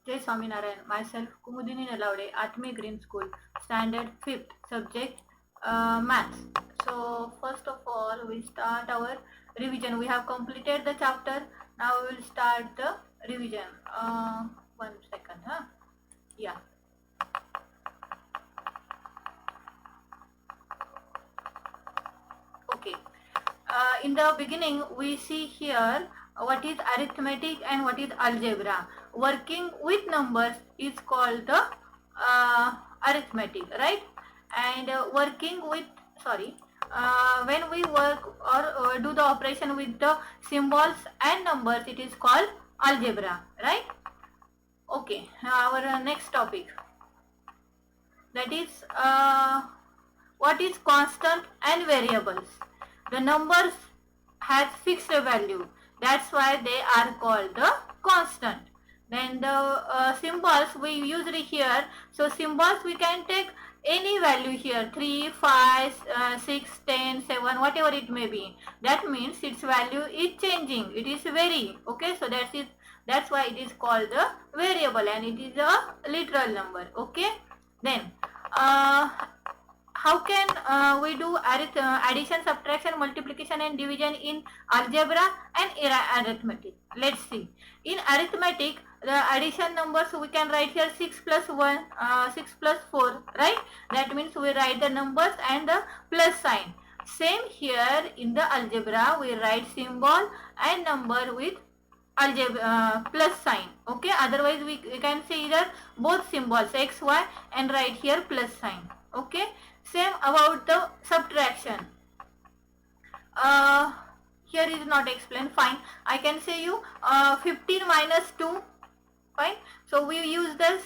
Jai Swaminarayan. Myself, Kumudini Nalaude, Atmi Green School, Standard 5th, subject Maths. So, first of all, we start our revision. We have completed the chapter. Now we will start the revision. 1 second, huh? Yeah. Okay. In the beginning, we see here what is arithmetic and what is algebra. Working with numbers is called the arithmetic, right? And when we work or do the operation with the symbols and numbers, it is called algebra, right? Okay, our next topic, that is what is constant and variables. The numbers has fixed value, that's why they are called the constant. Then the symbols we used here, so symbols we can take any value here, 3, 5, 6, 10, 7, whatever it may be. That means its value is changing, it is varying. Okay, so that's why it is called the variable and it is a literal number. Okay, then how can we do addition, subtraction, multiplication and division in algebra and arithmetic? Let's see. In arithmetic, the addition numbers we can write here 6 plus 1, 6 plus 4, right? That means we write the numbers and the plus sign. Same here in the algebra, we write symbol and number with algebra plus sign. Okay, otherwise we can say either both symbols x, y and write here plus sign. Okay, same about the subtraction. Here is not explained, fine. I can say you 15 minus 2, fine. So we use this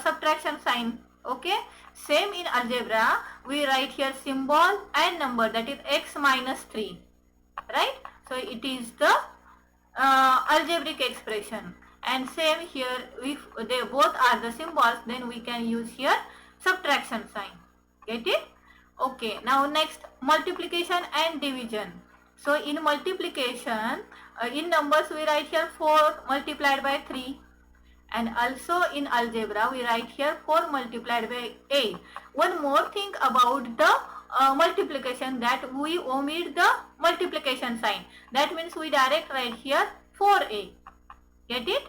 subtraction sign. Okay, same in algebra, we write here symbol and number, that is x minus 3, right? So it is the algebraic expression. And same here, if they both are the symbols, then we can use here subtraction sign. Get it? Okay, now next, multiplication and division. So in multiplication, in numbers we write here 4 multiplied by 3, and also in algebra we write here 4 multiplied by 8. One more thing about the multiplication, that we omit the multiplication sign. That means we direct write here 4a. Get it?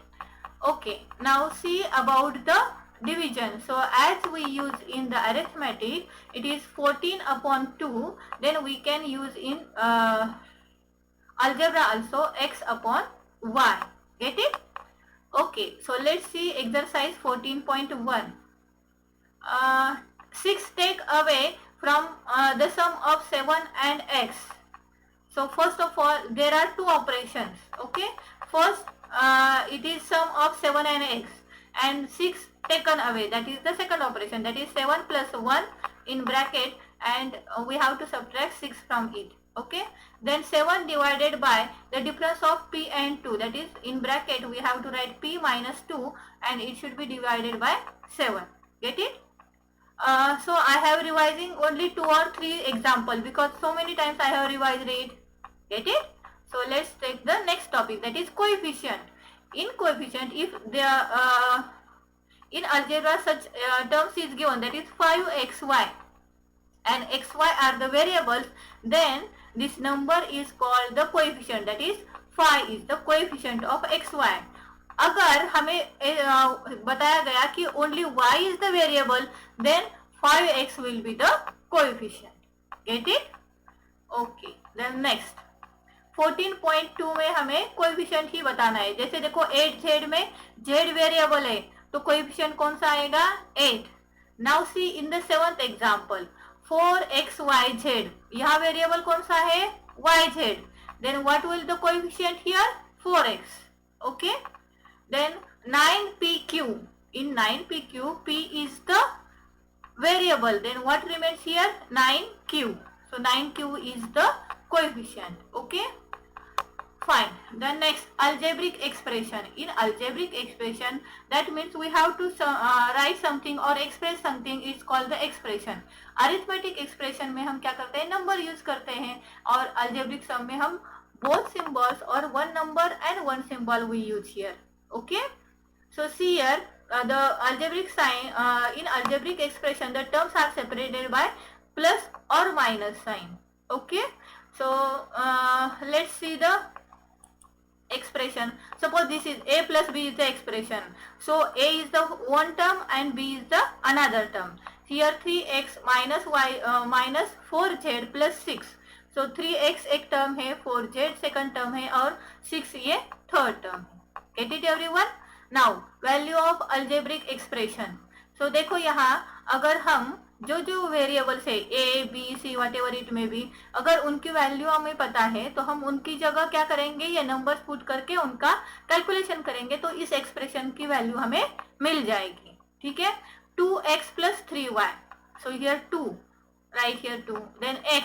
Okay, now see about the division. So as we use in the arithmetic, it is 14 upon 2. Then we can use in algebra also x upon y. Get it? Okay, so let's see exercise 14.1. 6 take away from the sum of 7 and x. So first of all, there are two operations. Okay, first it is sum of 7 and x, and 6 taken away, that is the second operation, that is 7 plus 1 in bracket, and we have to subtract 6 from it. Okay, then 7 divided by the difference of p and 2, that is in bracket we have to write p minus 2 and it should be divided by 7. Get it? So I have revising only 2 or 3 examples because so many times I have revised it. Get it? So let's take the next topic, that is coefficient. In coefficient, if there in algebra such terms is given, that is 5xy, and xy are the variables, then this number is called the coefficient, that is 5 is the coefficient of xy. अगर हमें बताया गया कि only y is the variable, then 5x will be the coefficient. Get it? Okay, then next 14.2 में हमें coefficient ही बताना है. जैसे देखो 8z में z वेरिएबल है तो कोएफिशिएंट कौन सा आएगा? 8. Now see in the 7th example 4xyz, यहाँ वेरिएबल कौन सा है? yz. Then what will the coefficient here? 4x. Okay, then 9pq, in 9pq p is the variable, then what remains here? 9q. So 9q is the coefficient. Okay, fine. Then next, algebraic expression. In algebraic expression, that means we have to write something or express something, is called the expression. Arithmetic expression में हम क्या करते हैं? Number use करते हैं, और algebraic sum में हम both symbols or one number and one symbol we use here. Okay, So see here, the algebraic sign, in algebraic expression the terms are separated by plus or minus sign. Okay, so let's see the expression. Suppose this is a plus b is the expression, so a is the one term and b is the another term. Here 3x minus y minus 4z plus 6. So 3x एक term है, 4z second term है और 6 ये third term है. Get it everyone? Now value of algebraic expression. So देखो यहाँ अगर हम जो जो वेरिएबल्स है A B C whatever it में भी, अगर उनकी वैल्यू हमें पता है तो हम उनकी जगह क्या करेंगे, ये नंबर्स पुट करके उनका कैलकुलेशन करेंगे तो इस एक्सप्रेशन की वैल्यू हमें मिल जाएगी. ठीक है, 2x plus 3y. So here 2, right here 2, then x.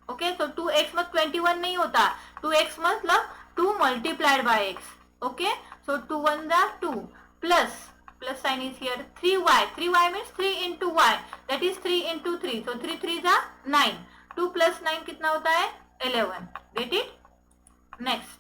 Okay, तो 2x मतलब 21 नहीं होता, 2x मतलब 2 multiplied by x. Okay, so 2 1 2 plus sign is here 3y. 3y means 3 into y, that is 3 into 3. So 3 3 are 9. 2 plus 9 कितना होता है, 11. Get it? Next,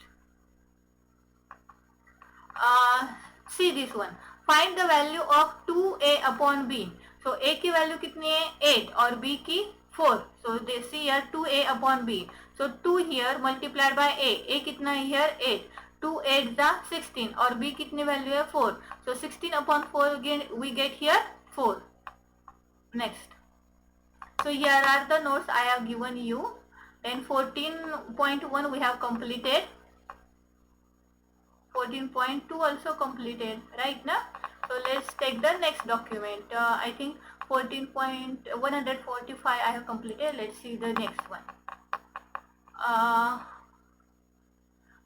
see this one. Find the value of 2a upon b. So a की value कितनी है, 8 और b की 4. So they see here 2a upon b. So 2 here multiplied by a कितना है here 8. 2 8 the 16 और b कितनी value है 4. So 16 upon 4 again we get here 4. Next, so here are the notes I have given you. Then 14.1 we have completed. 14.2 also completed, right now. So let's take the next document. I think 14.145 I have completed. Let's see the next one.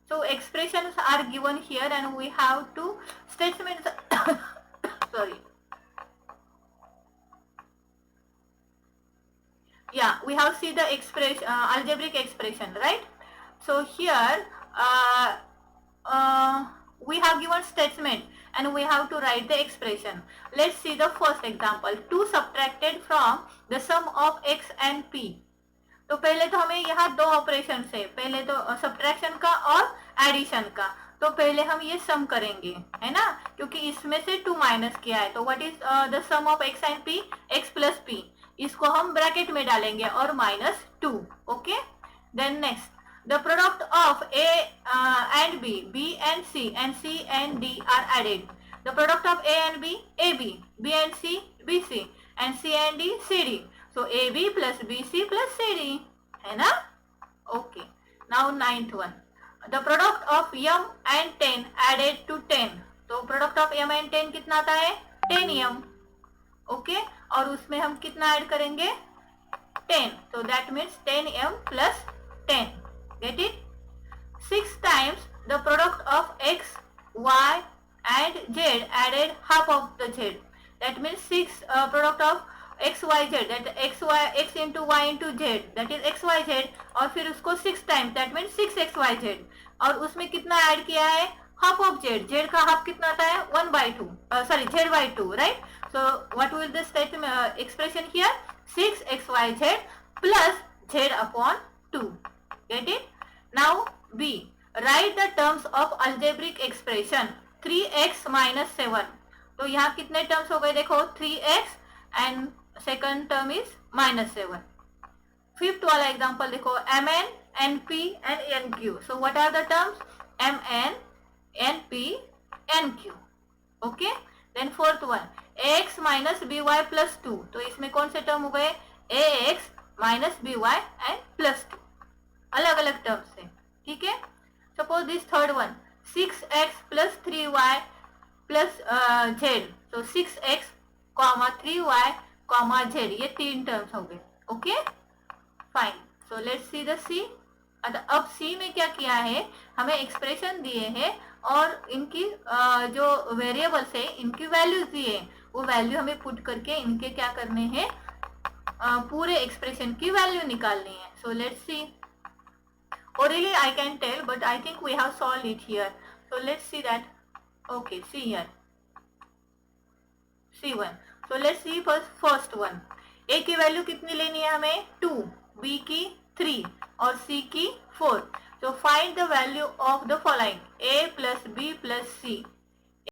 So expressions are given here and we have two statements. Sorry. Yeah, we have see the expression, algebraic expression, right? So here we have given statement and we have to write the expression. Let's see the first example. 2 subtracted from the sum of x and p. तो पहले तो हमें यहाँ दो operation है, पहले तो subtraction का और एडिशन का. तो पहले हम ये सम करेंगे, है ना, क्योंकि इसमें से 2 माइनस किया है. तो what is the sum of x and p, x plus p. इसको हम ब्रैकेट में डालेंगे और minus 2. Okay, then next, the product of a and b, b and c and c and d are added. The product of a and b, ab, b and c, bc and c and d, cd. So AB plus BC plus CD, है ना. Okay, now 9th one. The product of m and 10 added to 10. तो product of m and 10 कितना आता है, 10m. Okay, और उसमें हम कितना ऐड करेंगे, 10. So that means 10m plus 10. Get it? 6 times the product of x, y and z added half of the z. That means 6 product of x y z, that x into y into z, that is x y z, और फिर उसको 6 times, that means 6 x y z, और उसमें कितना add किया है, half of z. z का half कितना आता है, 1/2, sorry z by 2, right. So what will the statement expression here, 6 x y z plus z upon 2. Get it? Now b, write the terms of algebraic expression 3x minus 7. तो यहाँ कितने terms हो गए, देखो 3x and second term is minus 7. Fifth वाला example देखो, mn, np and nq. So what are the terms, mn, np, nq. Okay, then fourth one, ax minus by plus 2. तो इसमें कौन से टर्म हो गए, ax minus by and plus 2. अलग अलग टर्म्स है. ठीक है, suppose this third one, 6x plus 3y plus z. So 6x, 3y, z, ये 3 टर्म्स हो गए. Okay, fine. So let's see the C. अब सी में क्या किया है, हमें एक्सप्रेशन दिए हैं और इनकी जो वेरिएबल्स है इनकी वैल्यूज दिए हैं, वो वैल्यू हमें पुट करके इनके क्या करने हैं, पूरे एक्सप्रेशन की वैल्यू निकालनी है. सो let's C. Orally I can tell, but I think we have solved it here. So let's see that. Okay, see here. C1. So let's see first one. A की वैल्यू कितनी लेनी है हमें, 2, B की 3 और C की 4. So find the value of the following, A plus B plus C.